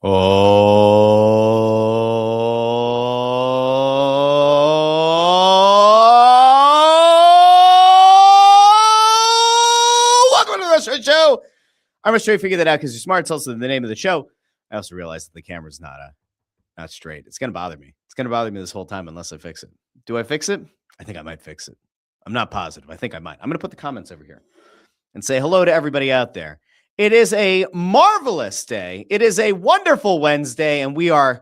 Welcome to the Russ Joy Show. I'm sure you figured that out because you're smart. It's also the name of the show. I also realized that the camera's not straight. It's going to bother me. It's going to bother me this whole time unless I fix it. Do I fix it? I think I might fix it. I'm not positive. I think I might. I'm going to put the comments over here and say hello to everybody out there. It is a marvelous day. It is a wonderful Wednesday, and we're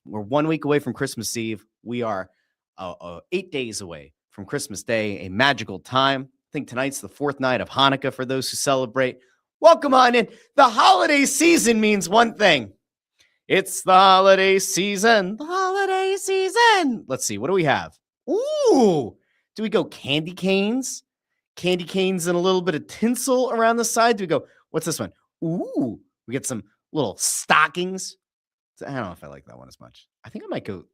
1 week away from Christmas Eve. We are 8 days away from Christmas Day, a magical time. I think tonight's the fourth night of Hanukkah for those who celebrate. Welcome on in. The holiday season means one thing. It's the holiday season. The holiday season. Let's see. What do we have? Ooh. Do we go candy canes? Candy canes and a little bit of tinsel around the side. Do we go, what's this one? Ooh. We get some little stockings. I don't know if I like that one as much. I think I might go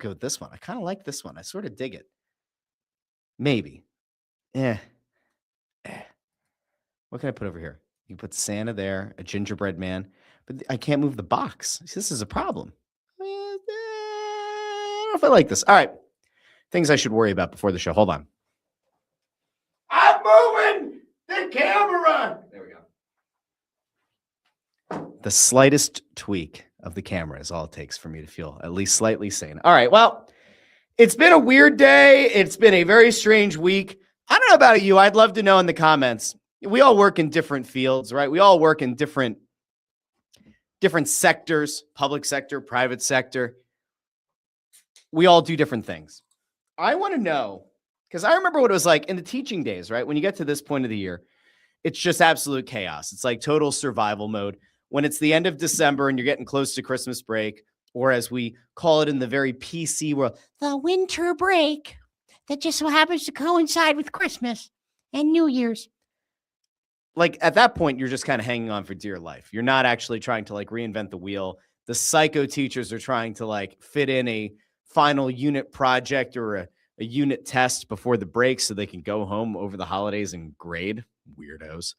with this one. I kind of like this one. I sort of dig it. Maybe. What can I put over here? You can put Santa there, a gingerbread man, but I can't move the box. See, this is a problem. I don't know if I like this. All right. Things I should worry about before the show. Hold on. I'm moving the camera. There we go. The slightest tweak of the camera is all it takes for me to feel at least slightly sane. All right. Well, it's been a weird day. It's been a very strange week. I don't know about you. I'd love to know in the comments. We all work in different fields, right? We all work in different sectors, public sector, private sector. We all do different things. I want to know, because I remember what it was like in the teaching days, right? When you get to this point of the year, it's just absolute chaos. It's like total survival mode. When it's the end of December and you're getting close to Christmas break, or as we call it in the very PC world, the winter break that just so happens to coincide with Christmas and New Year's. Like at that point, you're just kind of hanging on for dear life. You're not actually trying to like reinvent the wheel. The psycho teachers are trying to like fit in a final unit project or a unit test before the break so they can go home over the holidays and grade. Weirdos.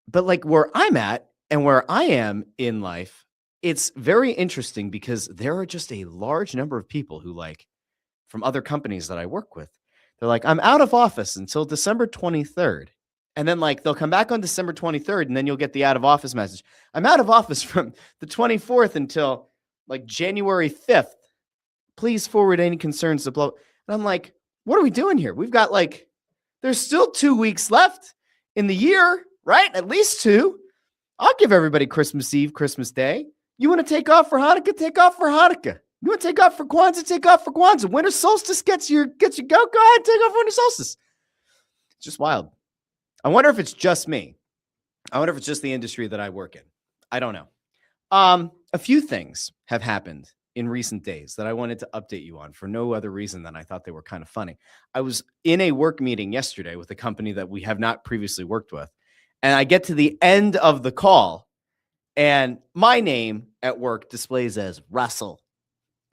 But like where I'm at and where I am in life, it's very interesting because there are just a large number of people who like from other companies that I work with. They're like, I'm out of office until December 23rd. And then like they'll come back on December 23rd and then you'll get the out of office message. I'm out of office from the 24th until like January 5th. Please forward any concerns to blow. And I'm like, what are we doing here? We've got like, there's still 2 weeks left in the year, right? At least 2. I'll give everybody Christmas Eve, Christmas Day. You want to take off for Hanukkah? Take off for Hanukkah. You want to take off for Kwanzaa? Take off for Kwanzaa. Winter solstice gets your go. Go ahead, take off winter solstice. It's just wild. I wonder if it's just me. I wonder if it's just the industry that I work in. I don't know. A few things have happened in recent days that I wanted to update you on for no other reason than I thought they were kind of funny. I was in a work meeting yesterday with a company that we have not previously worked with. And I get to the end of the call and my name at work displays as Russell.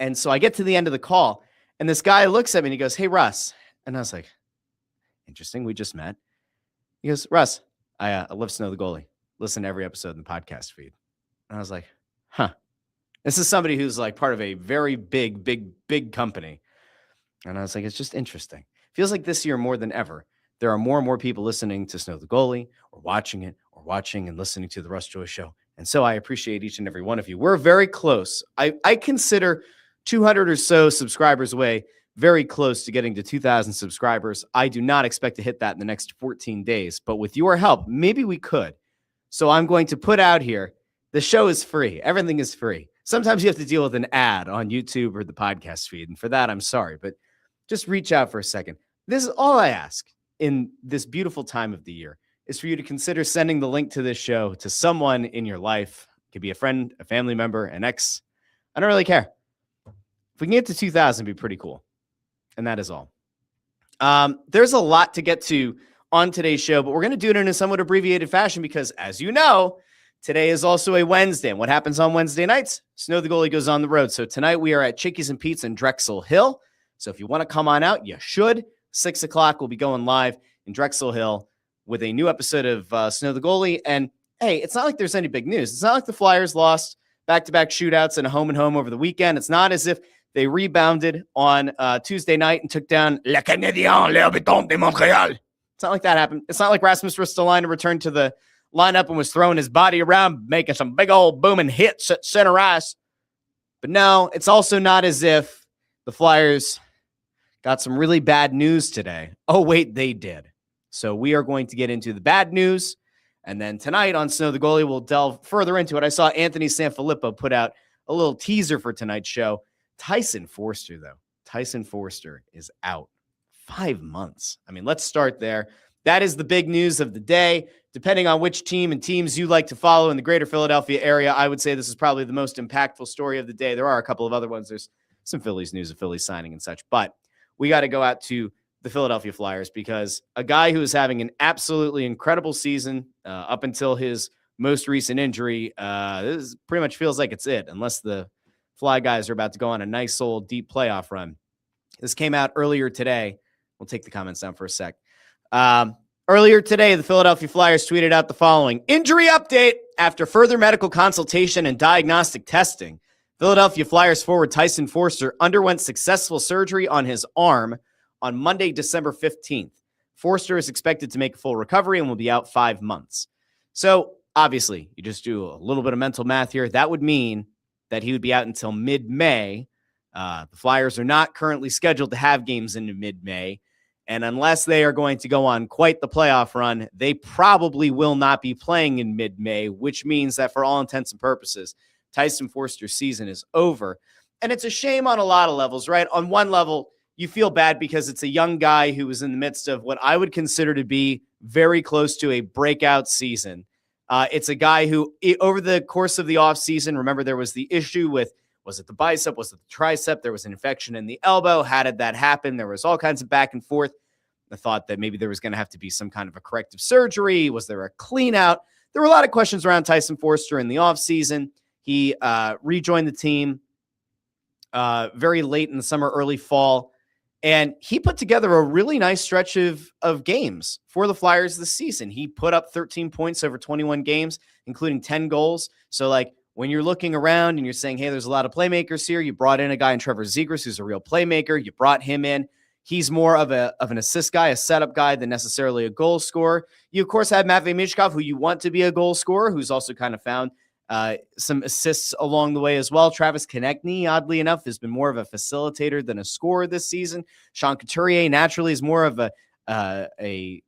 And so I get to the end of the call and this guy looks at me and he goes, hey, Russ. And I was like, interesting. We just met. He goes, Russ, I love Snow the Goalie. Listen to every episode in the podcast feed. And I was like, huh. This is somebody who's like part of a very big company. And I was like, it's just interesting. Feels like this year more than ever, there are more and more people listening to Snow the Goalie or watching and listening to the Russ Joy Show. And so I appreciate each and every one of you. We're very close. I consider 200 or so subscribers away, very close to getting to 2,000 subscribers. I do not expect to hit that in the next 14 days, but with your help, maybe we could. So I'm going to put out here, the show is free. Everything is free. Sometimes you have to deal with an ad on YouTube or the podcast feed, and for that, I'm sorry, but just reach out for a second. This is all I ask in this beautiful time of the year is for you to consider sending the link to this show to someone in your life. It could be a friend, a family member, an ex. I don't really care. If we can get to 2,000, it'd be pretty cool. And that is all. There's a lot to get to on today's show, but we're going to do it in a somewhat abbreviated fashion because, as you know, today is also a Wednesday. And what happens on Wednesday nights? Snow the Goalie goes on the road. So tonight we are at Chickies and Pete's in Drexel Hill. So if you want to come on out, you should. 6 o'clock, we'll be going live in Drexel Hill with a new episode of Snow the Goalie. And hey, it's not like there's any big news. It's not like the Flyers lost back-to-back shootouts and a home over the weekend. It's not as if they rebounded on Tuesday night and took down Le Canadien, Le Habitant de Montréal. It's not like that happened. It's not like Rasmus Ristolainen returned to the lineup and was throwing his body around, making some big old booming hits at center ice. But no, it's also not as if the Flyers got some really bad news today. Oh, wait, they did. So we are going to get into the bad news. And then tonight on Snow the Goalie, we'll delve further into it. I saw Anthony Sanfilippo put out a little teaser for tonight's show. Tyson Foerster, though. Tyson Foerster is out 5 months. I mean, let's start there. That is the big news of the day. Depending on which team and teams you like to follow in the greater Philadelphia area, I would say this is probably the most impactful story of the day. There are a couple of other ones. There's some Phillies news of Phillies signing and such. But we got to go out to the Philadelphia Flyers because a guy who is having an absolutely incredible season up until his most recent injury, this pretty much feels like it's it, unless the Fly guys are about to go on a nice old deep playoff run. This came out earlier today. We'll take the comments down for a sec. Earlier today, the Philadelphia Flyers tweeted out the following: injury update. After further medical consultation and diagnostic testing, Philadelphia Flyers forward Tyson Foerster underwent successful surgery on his arm on Monday, December 15th. Foerster is expected to make a full recovery and will be out 5 months. So, obviously, you just do a little bit of mental math here. That would mean that he would be out until mid-May. The Flyers are not currently scheduled to have games into mid-May. And unless they are going to go on quite the playoff run, they probably will not be playing in mid-May, which means that for all intents and purposes, Tyson Foerster's season is over. And it's a shame on a lot of levels, right? On one level, you feel bad because it's a young guy who was in the midst of what I would consider to be very close to a breakout season. It's a guy who, over the course of the offseason, remember there was the issue with, was it the bicep? Was it the tricep? There was an infection in the elbow. How did that happen? There was all kinds of back and forth. I thought that maybe there was going to have to be some kind of a corrective surgery. Was there a clean out? There were a lot of questions around Tyson Foerster in the offseason. He rejoined the team very late in the summer, early fall. And he put together a really nice stretch of games for the Flyers this season. He put up 13 points over 21 games, including 10 goals. So, like, when you're looking around and you're saying, hey, there's a lot of playmakers here, you brought in a guy in Trevor Zegras who's a real playmaker. You brought him in. He's more of an assist guy, a setup guy than necessarily a goal scorer. You, of course, have Matvei Michkov, who you want to be a goal scorer, who's also kind of found some assists along the way as well. Travis Konechny, oddly enough, has been more of a facilitator than a scorer this season. Sean Couturier naturally is more of a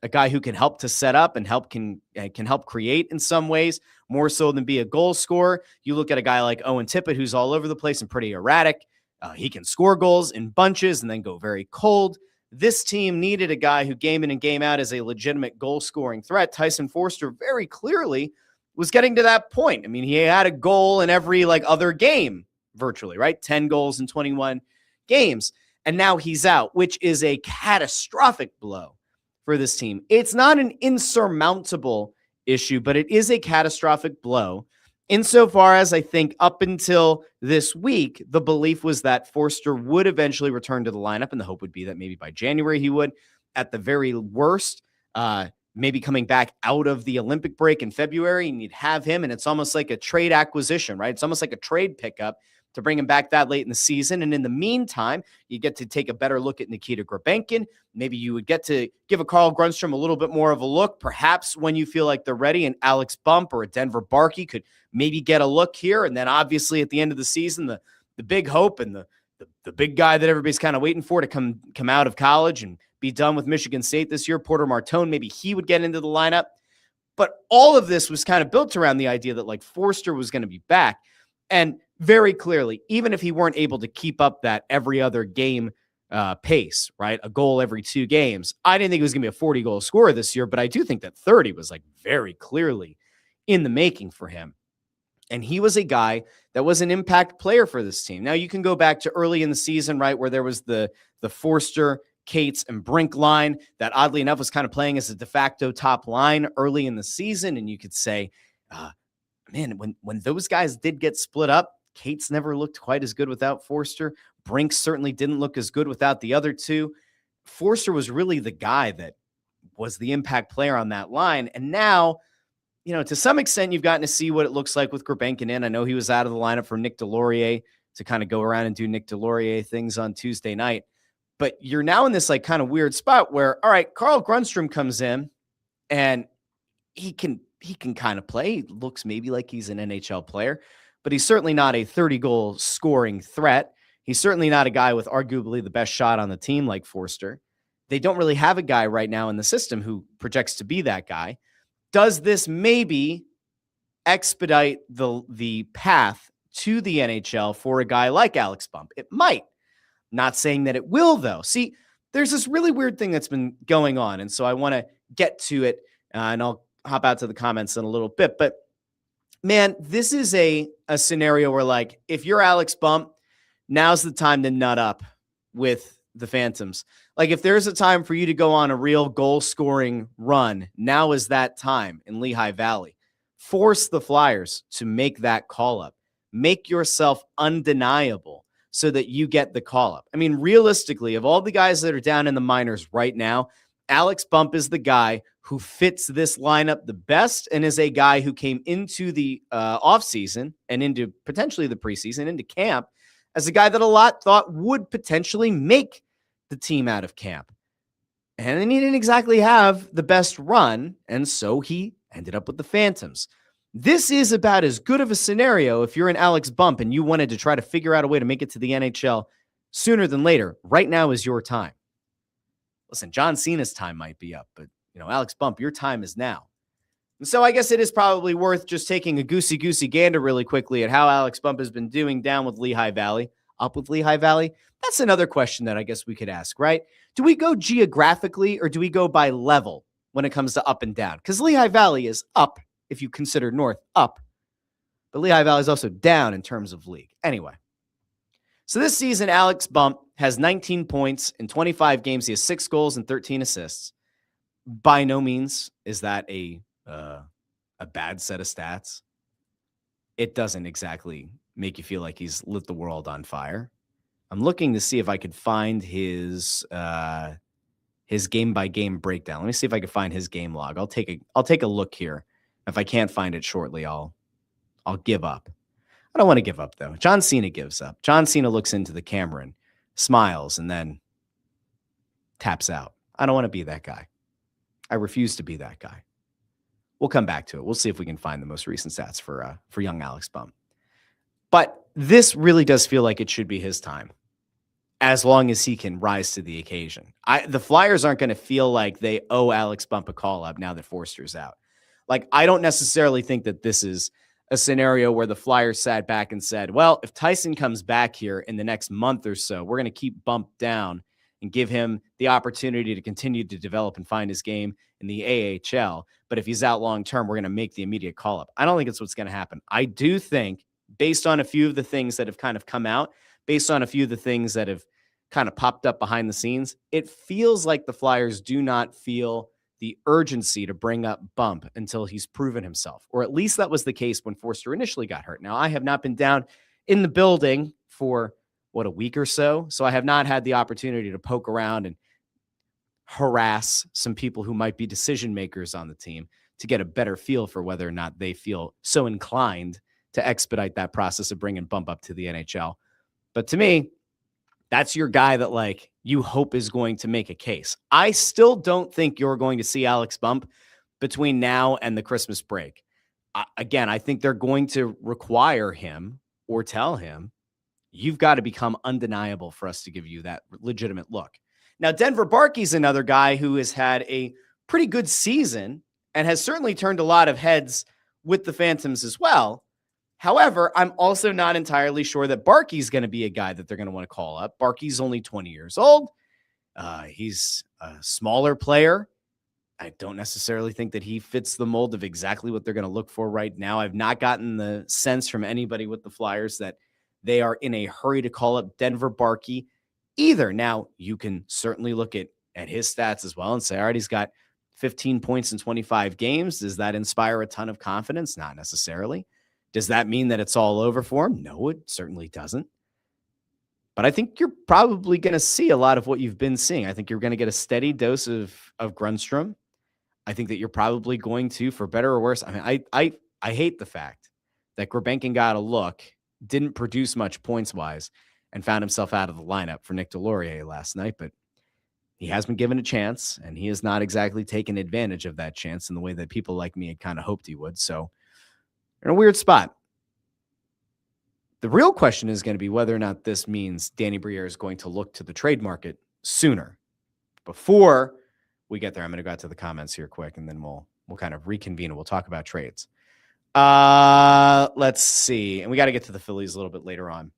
guy who can help to set up and can help create in some ways, more so than be a goal scorer. You look at a guy like Owen Tippett, who's all over the place and pretty erratic. He can score goals in bunches and then go very cold. This team needed a guy who game in and game out is a legitimate goal-scoring threat. Tyson Foerster very clearly was getting to that point. I mean, he had a goal in every other game virtually, right? 10 goals in 21 games. And now he's out, which is a catastrophic blow for this team. It's not an insurmountable issue, but it is a catastrophic blow. Insofar as I think up until this week, the belief was that Foerster would eventually return to the lineup, and the hope would be that maybe by January he would, at the very worst, maybe coming back out of the Olympic break in February, and you'd have him, and it's almost like a trade acquisition, right? It's almost like a trade pickup to bring him back that late in the season. And in the meantime, you get to take a better look at Nikita Grabenkin. Maybe you would get to give a Carl Grundstrom a little bit more of a look, perhaps when you feel like they're ready, and Alex Bump or a Denver Barkey could maybe get a look here. And then obviously at the end of the season, the big hope and the big guy that everybody's kind of waiting for to come out of college and be done with Michigan State this year, Porter Martone, maybe he would get into the lineup. But all of this was kind of built around the idea that Foerster was going to be back. And very clearly, even if he weren't able to keep up that every other game pace, right? A goal every 2 games. I didn't think he was going to be a 40-goal scorer this year, but I do think that 30 was very clearly in the making for him. And he was a guy that was an impact player for this team. Now you can go back to early in the season, right, where there was the Foerster, Cates, and Brink line that oddly enough was kind of playing as a de facto top line early in the season. And you could say, man, when those guys did get split up, Cates never looked quite as good without Foerster. Brink certainly didn't look as good without the other two. Foerster was really the guy that was the impact player on that line. And now to some extent, you've gotten to see what it looks like with Gurbankin in. I know he was out of the lineup for Nick Delorier to kind of go around and do Nick Delorier things on Tuesday night. But you're now in this like kind of weird spot where, all right, Carl Grundstrom comes in and he can kind of play. He looks maybe like he's an NHL player, but he's certainly not a 30-goal scoring threat. He's certainly not a guy with arguably the best shot on the team like Foerster. They don't really have a guy right now in the system who projects to be that guy. Does this maybe expedite the path to the NHL for a guy like Alex Bump? It might. Not saying that it will, though. See, there's this really weird thing that's been going on, and so I want to get to it, and I'll hop out to the comments in a little bit. But, man, this is a scenario where, like, if you're Alex Bump, now's the time to nut up with the Phantoms. Like, if there's a time for you to go on a real goal-scoring run, now is that time in Lehigh Valley. Force the Flyers to make that call-up. Make yourself undeniable so that you get the call-up. I mean, realistically, of all the guys that are down in the minors right now, Alex Bump is the guy who fits this lineup the best and is a guy who came into the offseason and into potentially the preseason, into camp, as a guy that a lot thought would potentially make the team out of camp. And he didn't exactly have the best run, and so he ended up with the Phantoms. This is about as good of a scenario if you're an Alex Bump and you wanted to try to figure out a way to make it to the NHL sooner than later. Right now is your time. Listen, John Cena's time might be up, but, Alex Bump, your time is now. And so I guess it is probably worth just taking a goosey gander really quickly at how Alex Bump has been doing down with Lehigh Valley, up with Lehigh Valley. That's another question that I guess we could ask, right? Do we go geographically or do we go by level when it comes to up and down? Because Lehigh Valley is up, if you consider north up, but Lehigh Valley is also down in terms of league. Anyway, so this season, Alex Bump has 19 points in 25 games. He has 6 goals and 13 assists. By no means is that a bad set of stats. It doesn't exactly make you feel like he's lit the world on fire. I'm looking to see if I could find his game-by-game breakdown. Let me see if I can find his game log. I'll take a look here. If I can't find it shortly, I'll give up. I don't want to give up, though. John Cena gives up. John Cena looks into the camera and smiles and then taps out. I don't want to be that guy. I refuse to be that guy. We'll come back to it. We'll see if we can find the most recent stats for young Alex Bump. But this really does feel like it should be his time, as long as he can rise to the occasion. The Flyers aren't going to feel like they owe Alex Bump a call-up now that Foerster's out. Like, I don't necessarily think that this is a scenario where the Flyers sat back and said, well, if Tyson comes back here in the next month or so, we're going to keep Bump down and give him the opportunity to continue to develop and find his game in the AHL. But if he's out long-term, we're going to make the immediate call-up. I don't think it's what's going to happen. I do think, based on a few of the things that have kind of come out, based on a few of the things that have kind of popped up behind the scenes, it feels like the Flyers do not feel the urgency to bring up Bump until he's proven himself. Or at least that was the case when Foerster initially got hurt. Now, I have not been down in the building for, a week or so. So I have not had the opportunity to poke around and harass some people who might be decision makers on the team to get a better feel for whether or not they feel so inclined to expedite that process of bringing Bump up to the NHL. But to me, that's your guy that, like, you hope is going to make a case. I still don't think you're going to see Alex Bump between now and the Christmas break. Again, I think they're going to require him or tell him, you've got to become undeniable for us to give you that legitimate look. Now, Denver Barkey's another guy who has had a pretty good season and has certainly turned a lot of heads with the Phantoms as well. However, I'm also not entirely sure that Barkey's going to be a guy that they're going to want to call up. Barkey's only 20 years old. He's a smaller player. I don't necessarily think that he fits the mold of exactly what they're going to look for right now. I've not gotten the sense from anybody with the Flyers that they are in a hurry to call up Denver Barkey either. Now, you can certainly look at his stats as well and say, all right, he's got 15 points in 25 games. Does that inspire a ton of confidence? Not necessarily. Does that mean that it's all over for him? No, it certainly doesn't. But I think you're probably going to see a lot of what you've been seeing. I think you're going to get a steady dose of Grundstrom. I think that you're probably going to, for better or worse. I mean, I hate the fact that Grebenkin got a look, didn't produce much points wise, and found himself out of the lineup for Nick Delorier last night. But he has been given a chance, and he has not exactly taken advantage of that chance in the way that people like me had kind of hoped he would. So in a weird spot. The real question is going to be whether or not this means Danny Briere is going to look to the trade market sooner. Before we get there, I'm going to go out to the comments here quick, and then we'll kind of reconvene and we'll talk about trades. Let's see. And we got to get to the Phillies a little bit later on.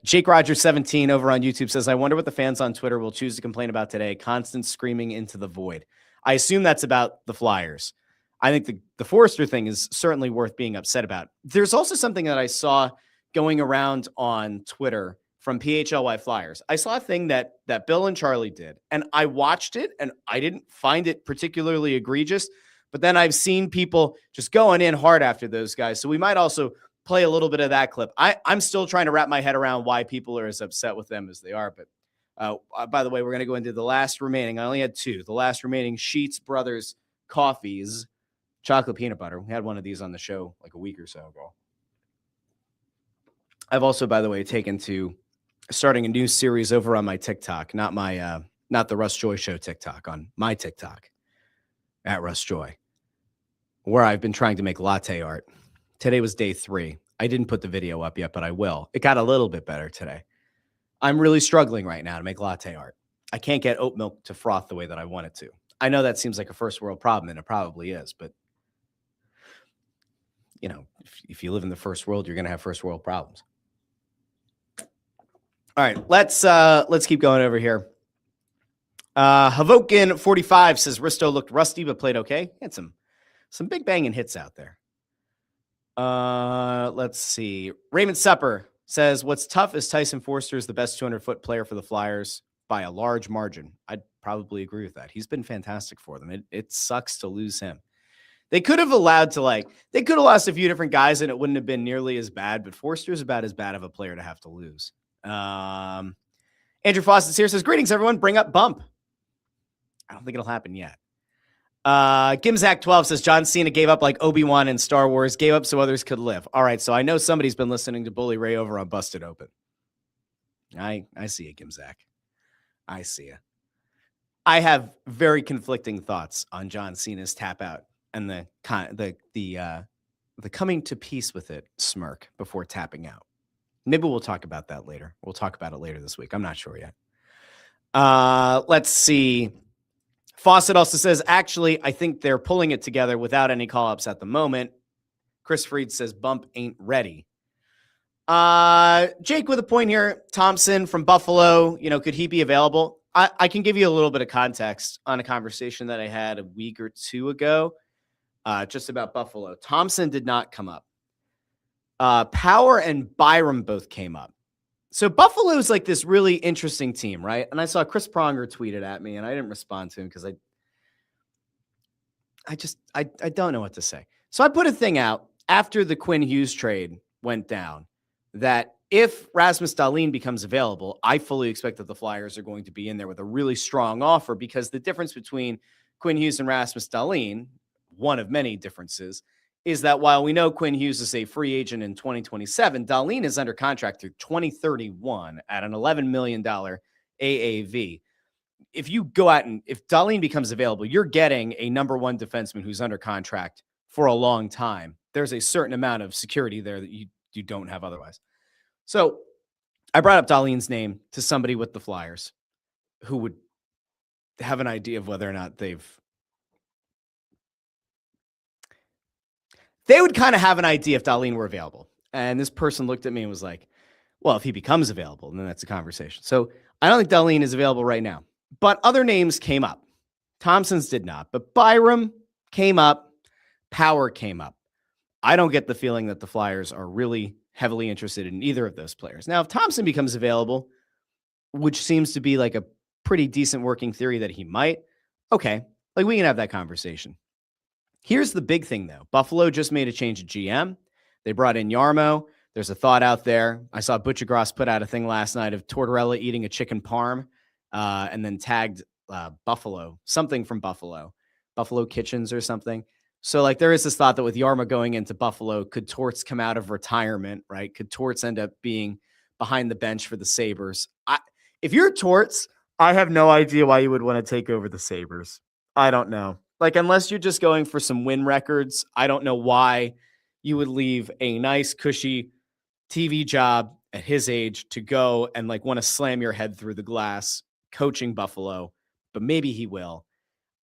Jake Rogers 17 over on YouTube says, I wonder what the fans on Twitter will choose to complain about today. Constant screaming into the void. I assume that's about the Flyers. I think the Foerster thing is certainly worth being upset about. There's also something that I saw going around on Twitter from PHLY Flyers. I saw a thing that Bill and Charlie did, and I watched it, and I didn't find it particularly egregious, but then I've seen people just going in hard after those guys. So we might also play a little bit of that clip. I'm still trying to wrap my head around why people are as upset with them as they are. But by the way, we're going to go into the last remaining. I only had two. The last remaining Sheets Brothers coffees, chocolate peanut butter. We had one of these on the show like a week or so ago. I've also, by the way, taken to starting a new series over on my TikTok, not the Russ Joy Show TikTok, on my TikTok at Russ Joy, where I've been trying to make latte art. Today was day 3. I didn't put the video up yet, but I will. It got a little bit better today. I'm really struggling right now to make latte art. I can't get oat milk to froth the way that I want it to. I know that seems like a first world problem, and it probably is, but you know, if you live in the first world, you're going to have first world problems. All right, let's keep going over here. Havokin 45 says Risto looked rusty but played okay. He had some big banging hits out there. Let's see. Raymond Supper says what's tough is Tyson Foerster is the best 200-foot player for the Flyers by a large margin. I'd probably agree with that. He's been fantastic for them. It sucks to lose him. They could have allowed to they could have lost a few different guys and it wouldn't have been nearly as bad, but Foerster is about as bad of a player to have to lose. Andrew Fawcett's here says, greetings, everyone. Bring up Bump. I don't think it'll happen yet. Gimzak 12 says John Cena gave up like Obi-Wan in Star Wars, gave up so others could live. All right, so I know somebody's been listening to Bully Ray over on Busted Open. I see you, Gimzak. I see you. I have very conflicting thoughts on John Cena's tap out and the coming to peace with it smirk before tapping out. Maybe we'll talk about that later. We'll talk about it later this week. I'm not sure yet. Let's see. Fawcett also says, actually, I think they're pulling it together without any call-ups at the moment. Chris Freed says, Bump ain't ready. Jake with a point here. Thompson from Buffalo, could he be available? I can give you a little bit of context on a conversation that I had a week or two ago just about Buffalo. Thompson did not come up. Power and Byram both came up. So Buffalo is like this really interesting team, right? And I saw Chris Pronger tweeted at me, and I didn't respond to him because I don't know what to say. So I put a thing out after the Quinn Hughes trade went down that if Rasmus Dahlin becomes available, I fully expect that the Flyers are going to be in there with a really strong offer, because the difference between Quinn Hughes and Rasmus Dahlin, one of many differences, is that while we know Quinn Hughes is a free agent in 2027, Dahlin is under contract through 2031 at an $11 million AAV. If you go out and if Dahlin becomes available, you're getting a number one defenseman who's under contract for a long time. There's a certain amount of security there that you don't have otherwise. So I brought up Dahlin's name to somebody with the Flyers who would have an idea of whether or not they would kind of have an idea if Dahlin were available. And this person looked at me and was like, well, if he becomes available, then that's a conversation. So I don't think Dahlin is available right now. But other names came up. Thompson's did not. But Byram came up. Power came up. I don't get the feeling that the Flyers are really heavily interested in either of those players. Now, if Thompson becomes available, which seems to be like a pretty decent working theory that he might, okay, like we can have that conversation. Here's the big thing, though. Buffalo just made a change at GM. They brought in Yarmo. There's a thought out there. I saw Butcher Gross put out a thing last night of Tortorella eating a chicken parm and then tagged Buffalo, something from Buffalo Kitchens or something. So like there is this thought that with Yarmo going into Buffalo, could Torts come out of retirement, right? Could Torts end up being behind the bench for the Sabres? If you're Torts, I have no idea why you would want to take over the Sabres. I don't know. Like, unless you're just going for some win records, I don't know why you would leave a nice, cushy TV job at his age to go and like want to slam your head through the glass coaching Buffalo, but maybe he will.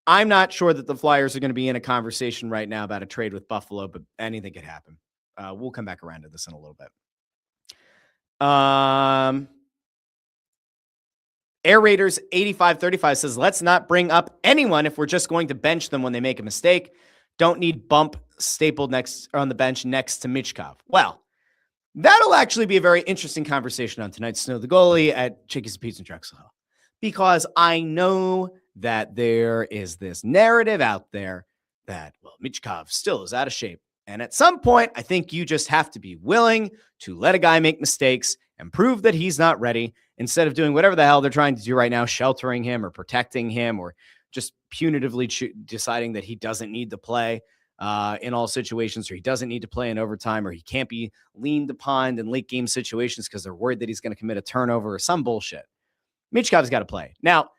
I'm not sure that the Flyers are going to be in a conversation right now about a trade with Buffalo, but anything could happen. We'll come back around to this in a little bit. Air Raiders 8535 says, let's not bring up anyone if we're just going to bench them when they make a mistake. Don't need Bump stapled next on the bench next to Michkov. Well, that'll actually be a very interesting conversation on tonight's Snow the Goalie at Chickies and Pizza and Drexel Hill, because I know that there is this narrative out there that, well, Michkov still is out of shape. And at some point, I think you just have to be willing to let a guy make mistakes and prove that he's not ready instead of doing whatever the hell they're trying to do right now, sheltering him or protecting him or just punitively deciding that he doesn't need to play in all situations, or he doesn't need to play in overtime, or he can't be leaned upon in late game situations because they're worried that he's going to commit a turnover or some bullshit. Michkov's got to play. Now,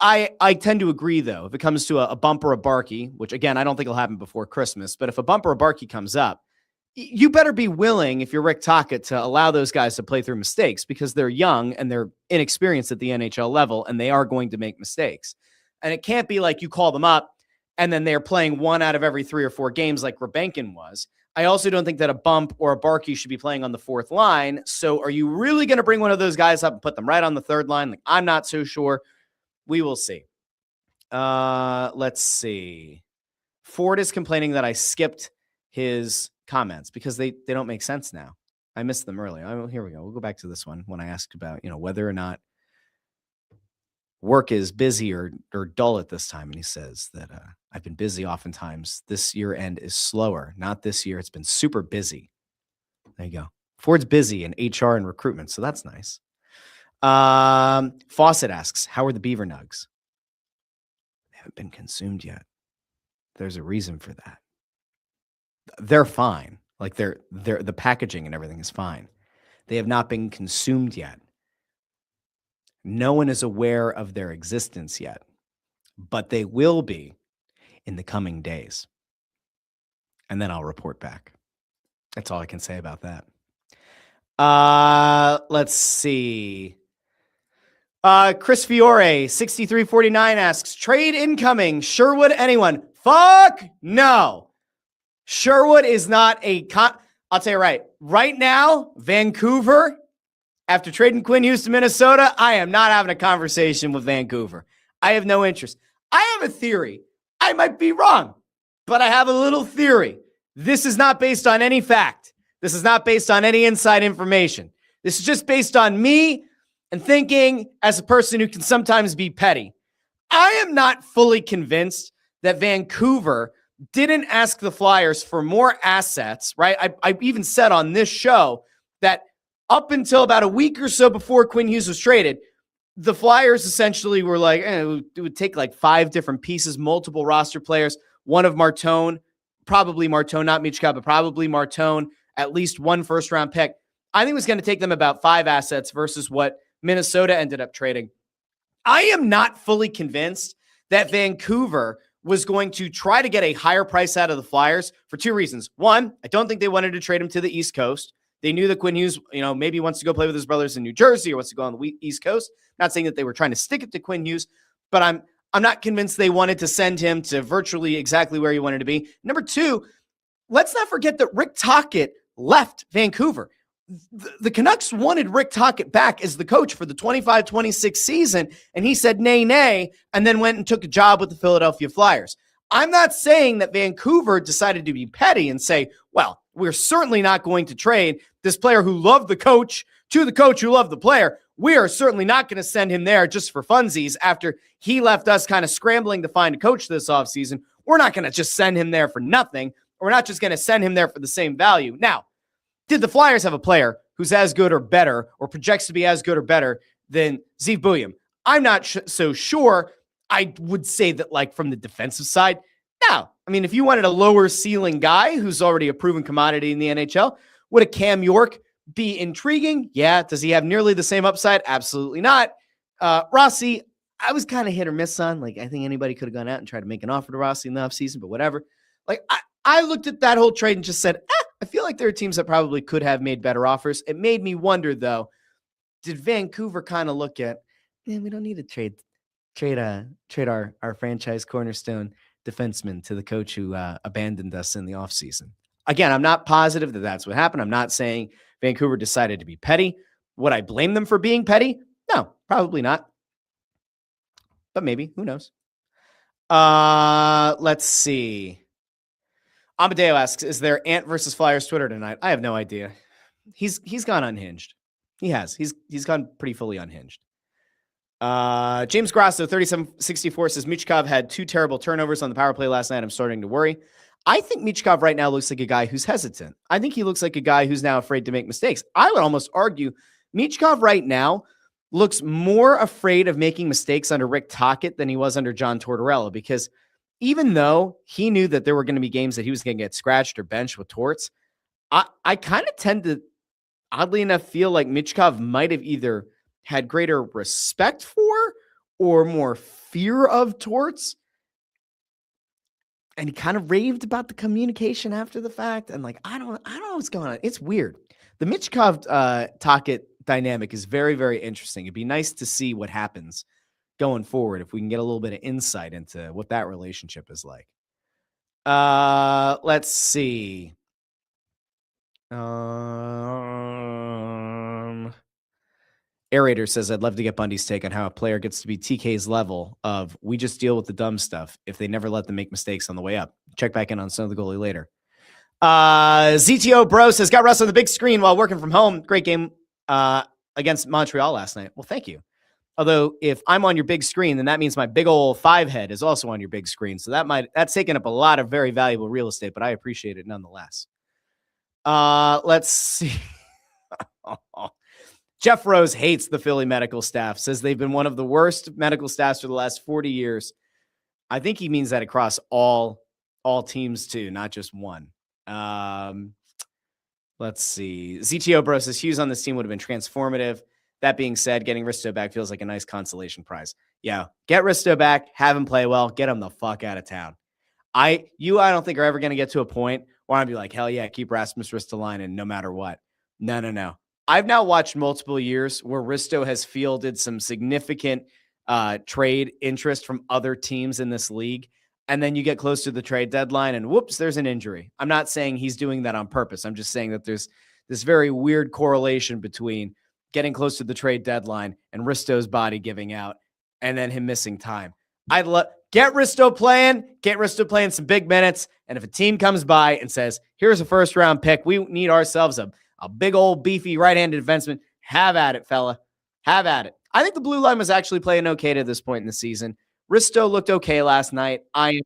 I tend to agree, though, if it comes to a bump or a barky, which, again, I don't think will happen before Christmas, but if a bump or a barky comes up, you better be willing, if you're Rick Tocchet, to allow those guys to play through mistakes because they're young and they're inexperienced at the NHL level, and they are going to make mistakes. And it can't be like you call them up and then they're playing 1 out of every 3 or 4 games like Rabenkin was. I also don't think that a bump or a barky should be playing on the 4th line. So are you really going to bring one of those guys up and put them right on the 3rd line? Like, I'm not so sure. We will see. Let's see. Ford is complaining that I skipped his comments because they don't make sense now. I missed them earlier. Oh, here we go. We'll go back to this one when I asked about, whether or not work is busy or dull at this time. And he says that I've been busy oftentimes. This year end is slower. Not this year. It's been super busy. There you go. Ford's busy in HR and recruitment. So that's nice. Fawcett asks, how are the Beaver Nugs? They haven't been consumed yet. There's a reason for that. They're fine. Like the packaging and everything is fine. They have not been consumed yet. No one is aware of their existence yet, but they will be in the coming days. And then I'll report back. That's all I can say about that. Let's see. Chris Fiore, 6349 asks, trade incoming, Sherwood, anyone? Fuck no. Sherwood is not I'll tell you right now, Vancouver, after trading Quinn Hughes to Minnesota, I am not having a conversation with Vancouver. I have no interest. I have a theory. I might be wrong, but I have a little theory. This is not based on any fact. This is not based on any inside information. This is just based on me and thinking as a person who can sometimes be petty. I am not fully convinced that Vancouver didn't ask the Flyers for more assets, right? I even said on this show that up until about a week or so before Quinn Hughes was traded, the Flyers essentially were like, it would take like 5 different pieces, multiple roster players, one of Martone, probably Martone, not Michkov, but probably Martone, at least 1 first-round pick. I think it was going to take them about 5 assets versus what Minnesota ended up trading. I am not fully convinced that Vancouver was going to try to get a higher price out of the Flyers for 2 reasons. One, I don't think they wanted to trade him to the East Coast. They knew that Quinn Hughes, maybe wants to go play with his brothers in New Jersey or wants to go on the East Coast. Not saying that they were trying to stick it to Quinn Hughes, but I'm not convinced they wanted to send him to virtually exactly where he wanted to be. Number 2, let's not forget that Rick Tocchet left Vancouver. The Canucks wanted Rick Tocchet back as the coach for the 25-26 season, and he said nay, and then went and took a job with the Philadelphia Flyers. I'm not saying that Vancouver decided to be petty and say, well, we're certainly not going to trade this player who loved the coach to the coach who loved the player. We are certainly not going to send him there just for funsies after he left us kind of scrambling to find a coach this offseason. We're not going to just send him there for nothing. We're not just going to send him there for the same value. Now, Did the Flyers have a player who's as good or better or projects to be as good or better than Zeev Buium? I'm not so sure. I would say that, like, from the defensive side, no. I mean, if you wanted a lower ceiling guy who's already a proven commodity in the NHL, would a Cam York be intriguing? Yeah. Does he have nearly the same upside? Absolutely not. Rossi, I was kind of hit or miss on. Like, I think anybody could have gone out and tried to make an offer to Rossi in the offseason, but whatever. Like, I looked at that whole trade and just said, I feel like there are teams that probably could have made better offers. It made me wonder, though, did Vancouver kind of look at, man, we don't need to trade our franchise cornerstone defenseman to the coach who abandoned us in the offseason. Again, I'm not positive that that's what happened. I'm not saying Vancouver decided to be petty. Would I blame them for being petty? No, probably not. But maybe, who knows? Let's see. Amadeo asks, is there Ant versus Flyers Twitter tonight? I have no idea. He's gone unhinged. He has. He's gone pretty fully unhinged. James Grasso, 3764 says, Michkov had 2 terrible turnovers on the power play last night. I'm starting to worry. I think Michkov right now looks like a guy who's hesitant. I think he looks like a guy who's now afraid to make mistakes. I would almost argue Michkov right now looks more afraid of making mistakes under Rick Tocchet than he was under John Tortorella, because even though he knew that there were going to be games that he was going to get scratched or benched with torts, I kind of tend to, oddly enough, feel like Michkov might have either had greater respect for or more fear of torts. And he kind of raved about the communication after the fact. And like, I don't know what's going on. It's weird. The Michkov Tocchet dynamic is very, very interesting. It'd be nice to see what happens going forward if we can get a little bit of insight into what that relationship is like. Let's see. Aerator says, I'd love to get Bundy's take on how a player gets to be TK's level of, we just deal with the dumb stuff if they never let them make mistakes on the way up. Check back in on Son of the Goalie later. ZTO Bro says, got Russ on the big screen while working from home. Great game against Montreal last night. Well, thank you. Although if I'm on your big screen, then that means my big old 5 head is also on your big screen. So that's taking up a lot of very valuable real estate, but I appreciate it nonetheless. Let's see. Jeff Rose hates the Philly medical staff, says they've been one of the worst medical staffs for the last 40 years. I think he means that across all teams too, not just one. Let's see. ZTO Bro says Hughes on this team would have been transformative. That being said, getting Risto back feels like a nice consolation prize. Yeah, get Risto back, have him play well, get him the fuck out of town. I don't think are ever going to get to a point where I'd be like, hell yeah, keep Rasmus Ristolainen no matter what. No. I've now watched multiple years where Risto has fielded some significant trade interest from other teams in this league. And then you get close to the trade deadline and whoops, there's an injury. I'm not saying he's doing that on purpose. I'm just saying that there's this very weird correlation between getting close to the trade deadline and Risto's body giving out and then him missing time. I'd get Risto playing some big minutes. And if a team comes by and says, here's a first round pick, we need ourselves a big old beefy right-handed defenseman, have at it, fella. Have at it. I think the blue line was actually playing okay to this point in the season. Risto looked okay last night. I am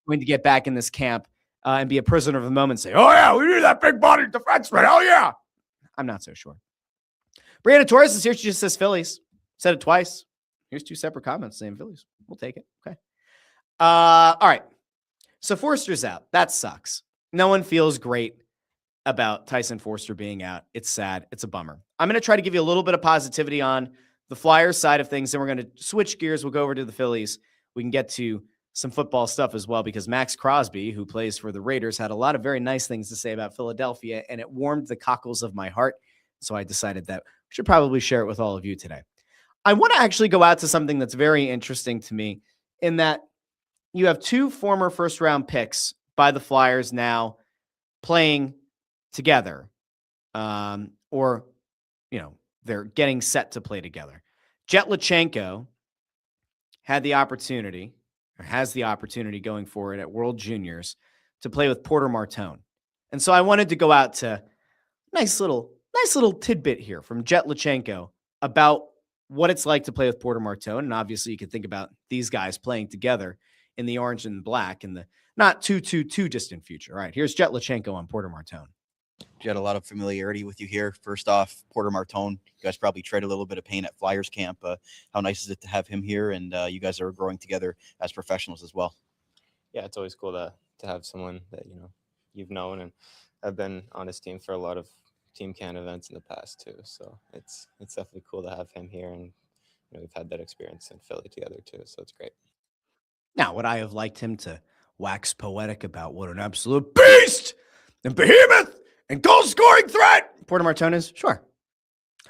going to get back in this camp and be a prisoner of the moment and say, oh yeah, we need that big body defenseman. Hell yeah. I'm not so sure. Brianna Torres is here. She just says Phillies. Said it twice. Here's 2 separate comments saying Phillies. We'll take it. Okay. All right. So Foerster's out. That sucks. No one feels great about Tyson Foerster being out. It's sad. It's a bummer. I'm going to try to give you a little bit of positivity on the Flyers side of things. Then we're going to switch gears. We'll go over to the Phillies. We can get to some football stuff as well, because Maxx Crosby, who plays for the Raiders, had a lot of very nice things to say about Philadelphia, and it warmed the cockles of my heart. So I decided that we should probably share it with all of you today. I want to actually go out to something that's very interesting to me, in that you have 2 former first-round picks by the Flyers now playing together, or, they're getting set to play together. Jet Lachenko has the opportunity going forward at World Juniors to play with Porter Martone. And so I wanted to go out to nice little tidbit here from Jet Lachenko about what it's like to play with Porter Martone. And obviously you can think about these guys playing together in the orange and black in the not too distant future. All right, here's Jet Lachenko on Porter Martone. You had a lot of familiarity with you here. First off, Porter Martone, you guys probably tried a little bit of pain at Flyers camp. How nice is it to have him here? And you guys are growing together as professionals as well. Yeah, it's always cool to have someone that you've known, and I've been on his team for a lot of Team Can events in the past too. So it's definitely cool to have him here, and we've had that experience in Philly together too. So it's great. Now, would I have liked him to wax poetic about what an absolute beast and behemoth and goal-scoring threat Porter Martone is? Sure.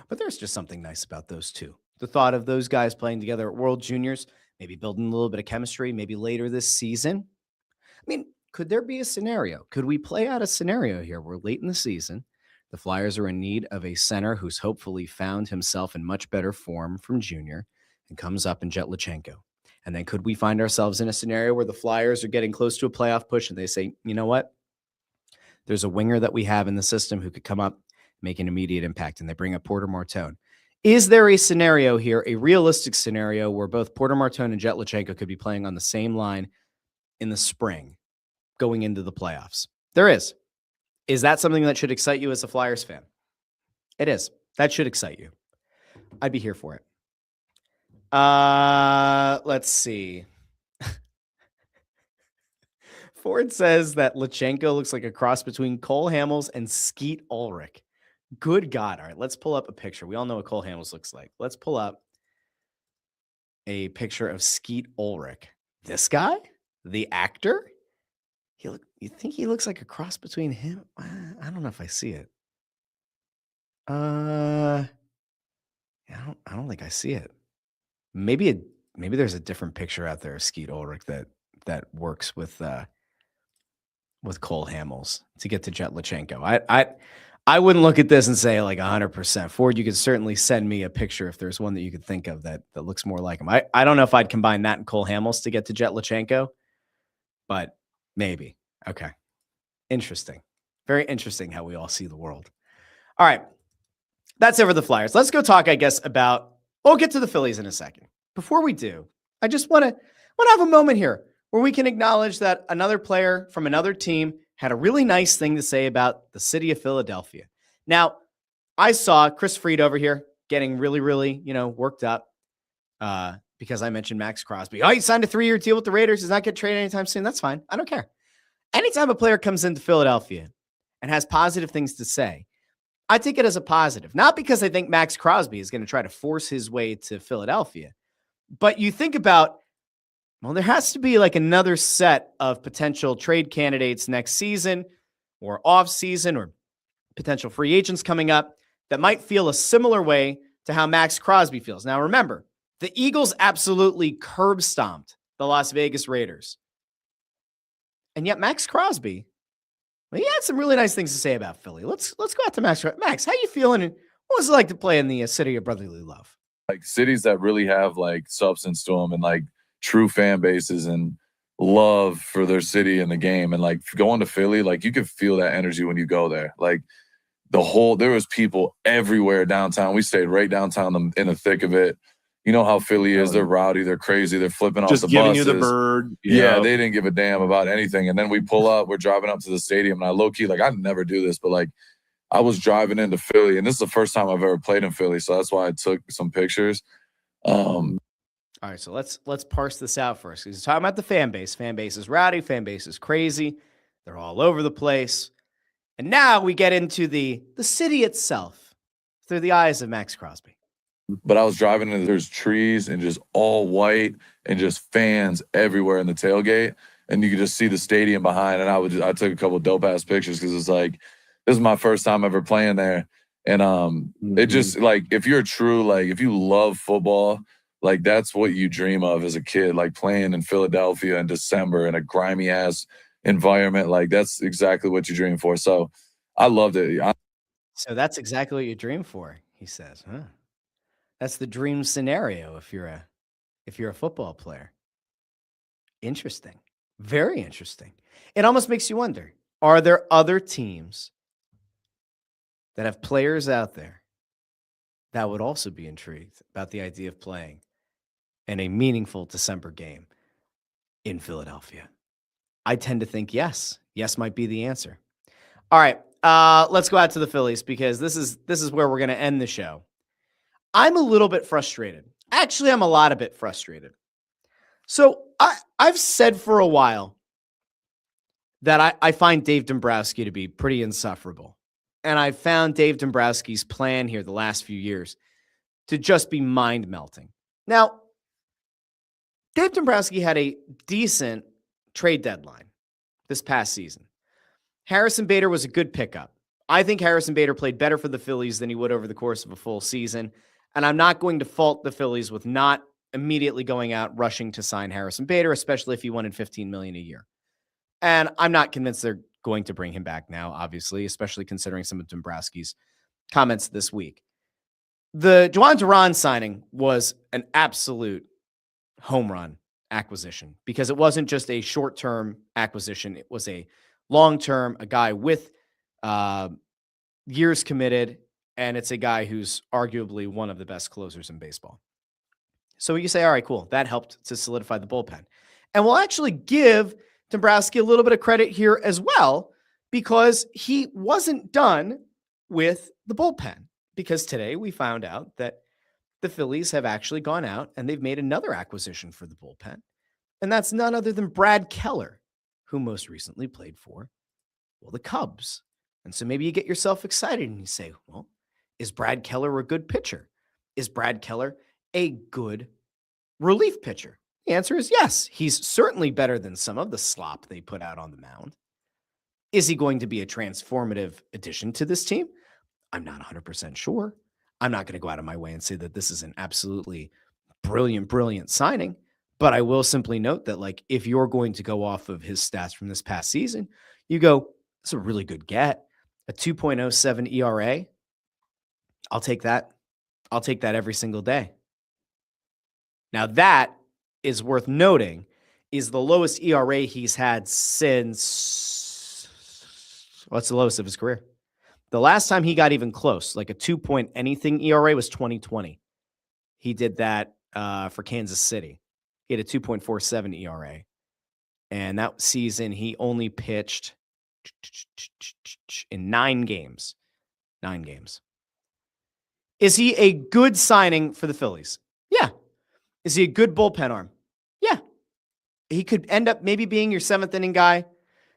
But there's just something nice about those two. The thought of those guys playing together at World Juniors, maybe building a little bit of chemistry, maybe later this season. I mean, could there be a scenario? Could we play out a scenario here where late in the season, the Flyers are in need of a center who's hopefully found himself in much better form from junior and comes up in Jet Lachenko? And then could we find ourselves in a scenario where the Flyers are getting close to a playoff push and they say, you know what? There's a winger that we have in the system who could come up, make an immediate impact, and they bring up Porter Martone. Is there a scenario here, a realistic scenario, where both Porter Martone and Jet Lachenko could be playing on the same line in the spring going into the playoffs? There is. Is that something that should excite you as a Flyers fan? It is. That should excite you. I'd be here for it. Let's see. Ford says that Lachenko looks like a cross between Cole Hamels and Skeet Ulrich. Good God. All right, let's pull up a picture. We all know what Cole Hamels looks like. Let's pull up a picture of Skeet Ulrich. This guy? The actor? You think he looks like a cross between him? I don't know if I see it. I don't think I see it. Maybe there's a different picture out there of Skeet Ulrich that works with Cole Hamels to get to Jet Lachenko. I wouldn't look at this and say like 100%. Ford, you could certainly send me a picture if there's one that you could think of that looks more like him. I don't know if I'd combine that and Cole Hamels to get to Jet Lachenko, but maybe. Okay. Interesting. Very interesting how we all see the world. All right. That's it for the Flyers. Let's go talk, I guess, about, we'll get to the Phillies in a second. Before we do, I just want to have a moment here where we can acknowledge that another player from another team had a really nice thing to say about the city of Philadelphia. Now, I saw Chris Fried over here getting really, really, worked up because I mentioned Maxx Crosby. Oh, he signed a 3-year deal with the Raiders. He's not getting traded anytime soon. That's fine. I don't care. Anytime a player comes into Philadelphia and has positive things to say, I take it as a positive. Not because I think Maxx Crosby is going to try to force his way to Philadelphia, but you think about, well, there has to be like another set of potential trade candidates next season or off season or potential free agents coming up that might feel a similar way to how Maxx Crosby feels. Now, remember, the Eagles absolutely curb stomped the Las Vegas Raiders. And yet Maxx Crosby, well, he had some really nice things to say about Philly. Let's go out to Maxx. Max, how you feeling? And what was it like to play in the city of brotherly love? Like cities that really have like substance to them and like true fan bases and love for their city and the game. And like going to Philly, like you could feel that energy when you go there. Like there was people everywhere downtown. We stayed right downtown in the thick of it. You know how Philly is. They're rowdy. They're crazy. They're flipping off the buses. Just giving you the bird. Yeah, they didn't give a damn about anything. And then we pull up. We're driving up to the stadium. And I low-key, like, I never do this, but, like, I was driving into Philly. And this is the first time I've ever played in Philly. So that's why I took some pictures. All right, so let's parse this out first. Because he's talking about the fan base. Fan base is rowdy. Fan base is crazy. They're all over the place. And now we get into the city itself through the eyes of Maxx Crosby. But I was driving and there's trees and just all white and just fans everywhere in the tailgate. And you could just see the stadium behind. And I took a couple dope ass pictures because it's like, this is my first time ever playing there. And it just like, if you're true, like if you love football, like that's what you dream of as a kid, like playing in Philadelphia in December in a grimy ass environment. Like that's exactly what you dream for. So I loved it. So that's exactly what you dream for, he says, huh? That's the dream scenario if you're a football player. Interesting. Very interesting. It almost makes you wonder, are there other teams that have players out there that would also be intrigued about the idea of playing in a meaningful December game in Philadelphia? I tend to think yes. Yes might be the answer. All right. let's go out to the Phillies because this is where we're going to end the show. I'm a little bit frustrated. Actually, I'm a lot of bit frustrated. So I've said for a while that I find Dave Dombrowski to be pretty insufferable. And I found Dave Dombrowski's plan here the last few years to just be mind-melting. Now, Dave Dombrowski had a decent trade deadline this past season. Harrison Bader was a good pickup. I think Harrison Bader played better for the Phillies than he would over the course of a full season. And I'm not going to fault the Phillies with not immediately going out rushing to sign Harrison Bader, especially if he wanted $15 million a year. And I'm not convinced they're going to bring him back now, obviously, especially considering some of Dombrowski's comments this week. The Juan Duran signing was an absolute home run acquisition because it wasn't just a short-term acquisition. It was a long-term, a guy with years committed, and it's a guy who's arguably one of the best closers in baseball. So you say, all right, cool. That helped to solidify the bullpen. And we'll actually give Dombrowski a little bit of credit here as well because he wasn't done with the bullpen. Because today we found out that the Phillies have actually gone out and they've made another acquisition for the bullpen. And that's none other than Brad Keller, who most recently played for, well, the Cubs. And so maybe you get yourself excited and you say, well, is Brad Keller a good pitcher? Is Brad Keller a good relief pitcher? The answer is yes. He's certainly better than some of the slop they put out on the mound. Is he going to be a transformative addition to this team? I'm not 100% sure. I'm not going to go out of my way and say that this is an absolutely brilliant signing, but I will simply note that, like, if you're going to go off of his stats from this past season, you go, it's a really good get. A 2.07 ERA. I'll take that. I'll take that every single day. Now that is worth noting is the lowest ERA he's had since, what's the lowest of his career? The last time he got even close, like a 2 anything ERA, was 2020. He did that for Kansas City. He had a 2.47 ERA. And that season, he only pitched in 9 games. 9 games. Is he a good signing for the Phillies? Yeah. Is he a good bullpen arm? Yeah. He could end up maybe being your 7th inning guy.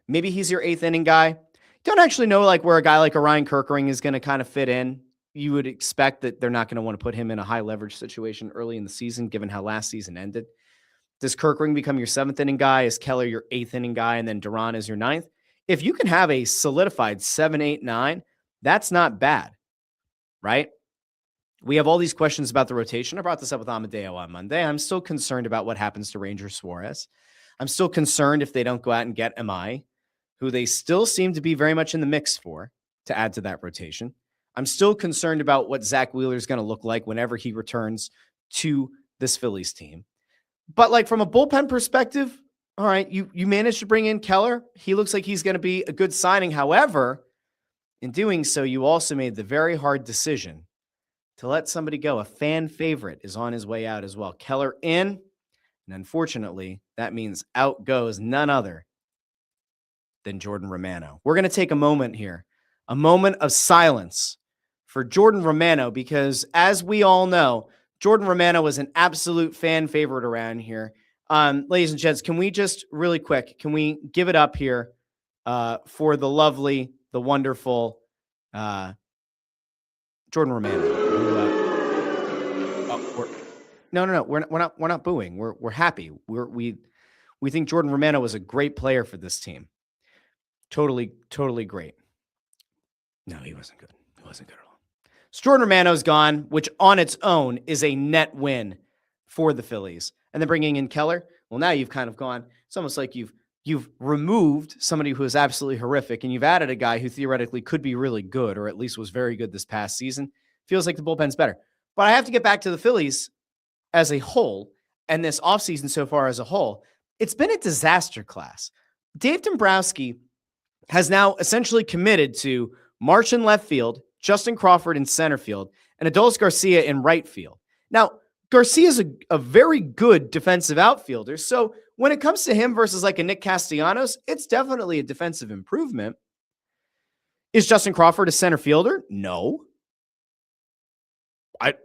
Maybe he's your 8th inning guy. Don't actually know like where a guy like Ryan Kerkering is going to kind of fit in. You would expect that they're not going to want to put him in a high leverage situation early in the season, given how last season ended. Does Kerkering become your 7th inning guy? Is Keller your 8th inning guy? And then Duran is your 9th? If you can have a solidified 7, 8, 9, that's not bad, right? We have all these questions about the rotation. I brought this up with Amadeo on Monday. I'm still concerned about what happens to Ranger Suarez. I'm still concerned if they don't go out and get MI, who they still seem to be very much in the mix for, to add to that rotation. I'm still concerned about what Zach Wheeler is going to look like whenever he returns to this Phillies team. But like from a bullpen perspective, all right, you managed to bring in Keller. He looks like he's going to be a good signing. However, in doing so, you also made the very hard decision to let somebody go. A fan favorite is on his way out as well. Keller in, and unfortunately, that means out goes none other than Jordan Romano. We're going to take a moment here, a moment of silence for Jordan Romano, because as we all know, Jordan Romano was an absolute fan favorite around here. Ladies and gents, can we just really quick, can we give it up here for the lovely, the wonderful Jordan Romano? No. We're not booing. We're happy. We think Jordan Romano was a great player for this team. Totally great. No, he wasn't good. He wasn't good at all. So Jordan Romano's gone, which on its own is a net win for the Phillies. And then bringing in Keller, well, now you've kind of gone. It's almost like you've removed somebody who is absolutely horrific, and you've added a guy who theoretically could be really good, or at least was very good this past season. Feels like the bullpen's better. But I have to get back to the Phillies as a whole, and this offseason so far as a whole. It's been a disaster class. Dave Dombrowski has now essentially committed to March in left field, Justin Crawford in center field, and Adolis Garcia in right field. Now, Garcia is a very good defensive outfielder, so when it comes to him versus like a Nick Castellanos, it's definitely a defensive improvement. Is Justin Crawford a center fielder? No.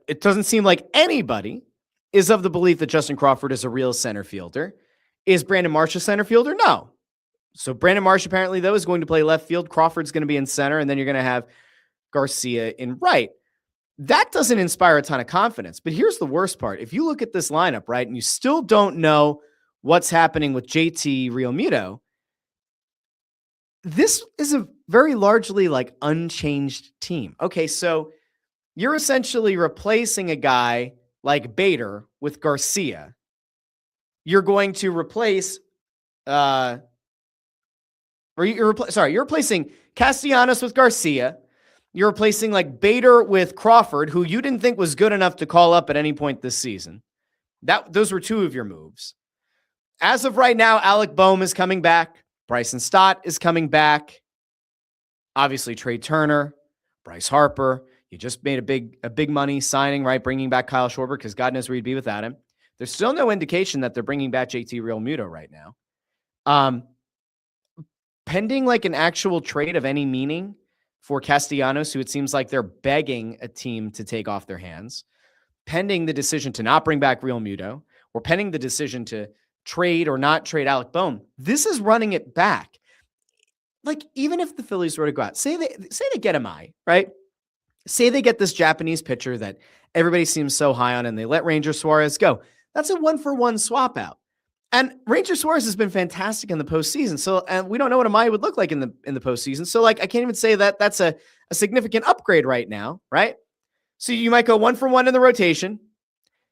It doesn't seem like anybody is of the belief that Justin Crawford is a real center fielder. Is Brandon Marsh a center fielder? No. So Brandon Marsh apparently, though, is going to play left field. Crawford's going to be in center, and then you're going to have Garcia in right. That doesn't inspire a ton of confidence. But here's the worst part. If you look at this lineup, right, and you still don't know what's happening with JT Realmuto, this is a very largely like unchanged team. Okay, so you're essentially replacing a guy like Bader with Garcia. You're going to replace, you're replacing Castellanos with Garcia. You're replacing like Bader with Crawford, who you didn't think was good enough to call up at any point this season. Those were two of your moves. As of right now, Alec Boehm is coming back. Bryson Stott is coming back. Obviously, Trey Turner, Bryce Harper. You just made a big money signing, right? Bringing back Kyle Schwarber, because God knows where you'd be without him. There's still no indication that they're bringing back JT Realmuto right now. Pending like an actual trade of any meaning for Castellanos, who it seems like they're begging a team to take off their hands, pending the decision to not bring back Realmuto, or pending the decision to trade or not trade Alec Boehm, this is running it back. Like, even if the Phillies were to go out, say they get Amai, right? Say they get this Japanese pitcher that everybody seems so high on, and they let Ranger Suarez go. That's a 1-for-1 swap out. And Ranger Suarez has been fantastic in the postseason. So, and we don't know what Amaya would look like in the postseason. So, like, I can't even say that that's a significant upgrade right now, right? So you might go 1-for-1 in the rotation.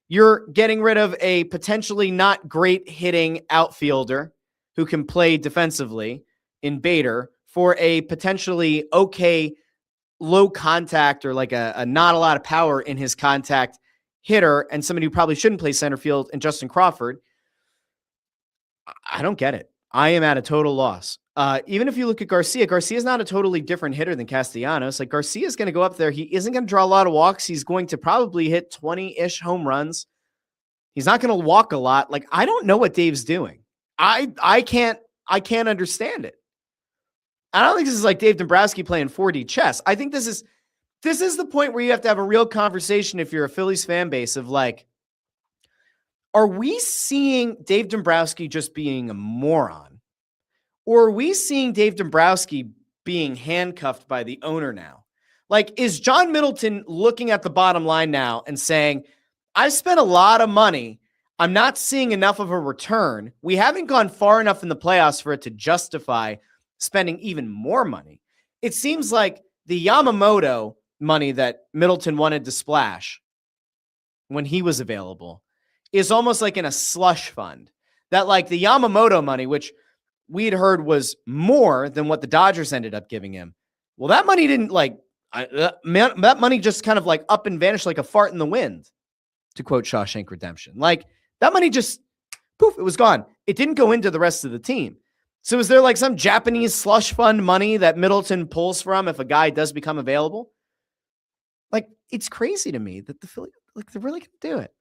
You're getting rid of a potentially not great hitting outfielder who can play defensively in Bader for a potentially okay low contact, or like a not a lot of power in his contact hitter, and somebody who probably shouldn't play center field, and Justin Crawford. I don't get it. I am at a total loss. Even if you look at Garcia is not a totally different hitter than Castellanos. Like, Garcia is going to go up there. He isn't going to draw a lot of walks. He's going to probably hit 20-ish home runs. He's not going to walk a lot. Like, I don't know what Dave's doing. I can't understand it. I don't think this is like Dave Dombrowski playing 4D chess. I think this is the point where you have to have a real conversation if you're a Phillies fan base of like, are we seeing Dave Dombrowski just being a moron? Or are we seeing Dave Dombrowski being handcuffed by the owner now? Like, is John Middleton looking at the bottom line now and saying, I've spent a lot of money. I'm not seeing enough of a return. We haven't gone far enough in the playoffs for it to justify spending even more money. It seems like the Yamamoto money that Middleton wanted to splash when he was available is almost like in a slush fund. That, like, the Yamamoto money, which we had heard was more than what the Dodgers ended up giving him. Well, that money didn't that money just kind of like up and vanished like a fart in the wind, to quote Shawshank Redemption. Like, that money just, poof, it was gone. It didn't go into the rest of the team. So is there like some Japanese slush fund money that Middleton pulls from if a guy does become available? Like, it's crazy to me that the Phillies, like, they're really going to do it.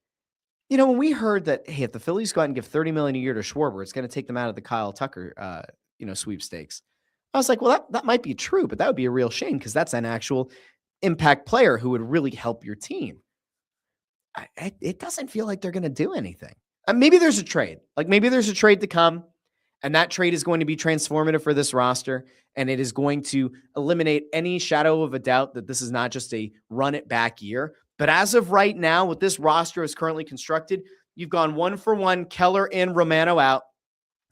You know, when we heard that, hey, if the Phillies go out and give $30 million a year to Schwarber, it's going to take them out of the Kyle Tucker, sweepstakes. I was like, well, that might be true, but that would be a real shame, because that's an actual impact player who would really help your team. It doesn't feel like they're going to do anything. Maybe there's a trade. Like, maybe there's a trade to come, and that trade is going to be transformative for this roster, and it is going to eliminate any shadow of a doubt that this is not just a run it back year. But as of right now, with this roster is currently constructed, you've gone 1-for-1, Keller in, Romano out.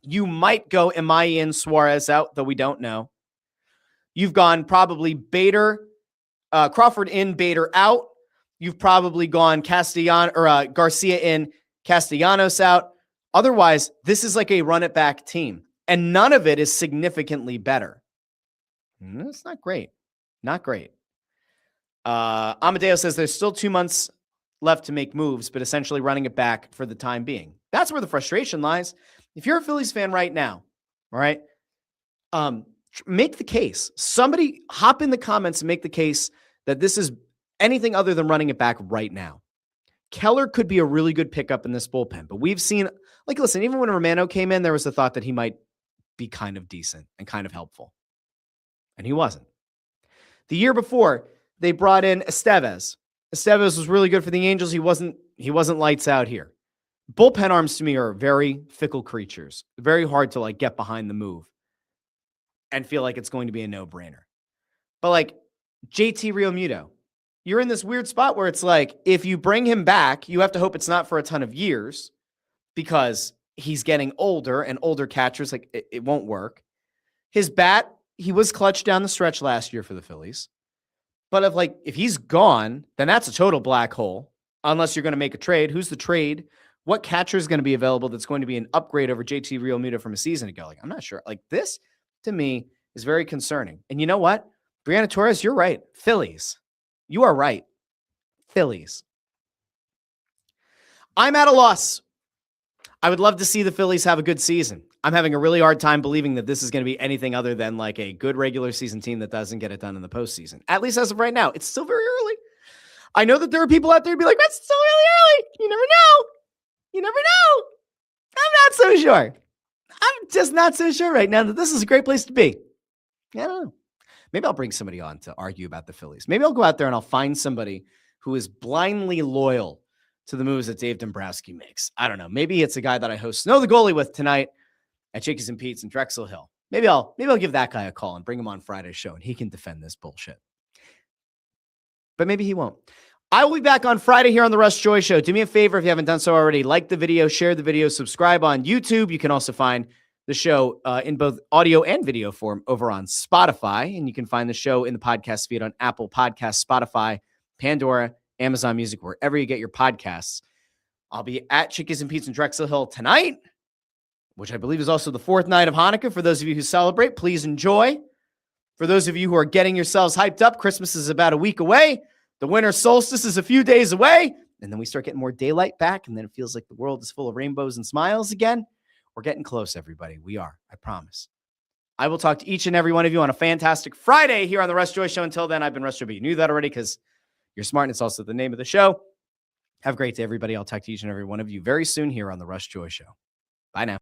You might go Amai in, Suarez out, though we don't know. You've gone probably Bader, Crawford in, Bader out. You've probably gone Garcia in, Castellanos out. Otherwise, this is like a run it back team, and none of it is significantly better. It's not great. Not great. Amadeo says there's still 2 months left to make moves, but essentially running it back for the time being. That's where the frustration lies. If you're a Phillies fan right now, all right, make the case. Somebody hop in the comments and make the case that this is anything other than running it back right now. Keller could be a really good pickup in this bullpen, but we've seen, like, listen, even when Romano came in, there was the thought that he might be kind of decent and kind of helpful. And he wasn't. The year before, they brought in Estevez. Estevez was really good for the Angels. He wasn't lights out here. Bullpen arms to me are very fickle creatures. Very hard to like get behind the move and feel like it's going to be a no-brainer. But like JT Realmuto, you're in this weird spot where it's like, if you bring him back, you have to hope it's not for a ton of years because he's getting older and older catchers, like it won't work. His bat, he was clutch down the stretch last year for the Phillies. But if he's gone, then that's a total black hole. Unless you're going to make a trade. Who's the trade? What catcher is going to be available that's going to be an upgrade over JT Realmuto from a season ago? Like, I'm not sure. Like, this, to me, is very concerning. And you know what? Brianna Torres, you're right. Phillies. You are right. Phillies. I'm at a loss. I would love to see the Phillies have a good season. I'm having a really hard time believing that this is going to be anything other than like a good regular season team that doesn't get it done in the postseason. At least as of right now. It's still very early. I know that there are people out there who be like, that's still really early. You never know. You never know. I'm not so sure. I'm just not so sure right now that this is a great place to be. I don't know. Maybe I'll bring somebody on to argue about the Phillies. Maybe I'll go out there and I'll find somebody who is blindly loyal to the moves that Dave Dombrowski makes. I don't know. Maybe it's a guy that I host Snow the Goalie with tonight at Chickies and Pete's in Drexel Hill. Maybe I'll give that guy a call and bring him on Friday's show and he can defend this bullshit. But maybe he won't. I will be back on Friday here on the Russ Joy Show. Do me a favor if you haven't done so already. Like the video, share the video, subscribe on YouTube. You can also find the show in both audio and video form over on Spotify. And you can find the show in the podcast feed on Apple Podcasts, Spotify, Pandora, Amazon Music, wherever you get your podcasts. I'll be at Chickies and Pete's in Drexel Hill tonight, which I believe is also the fourth night of Hanukkah. For those of you who celebrate, please enjoy. For those of you who are getting yourselves hyped up, Christmas is about a week away. The winter solstice is a few days away. And then we start getting more daylight back. And then it feels like the world is full of rainbows and smiles again. We're getting close, everybody. We are. I promise. I will talk to each and every one of you on a fantastic Friday here on the Russ Joy Show. Until then, I've been Russ Joy, but you knew that already because you're smart and it's also the name of the show. Have a great day, everybody. I'll talk to each and every one of you very soon here on the Russ Joy Show. Bye now.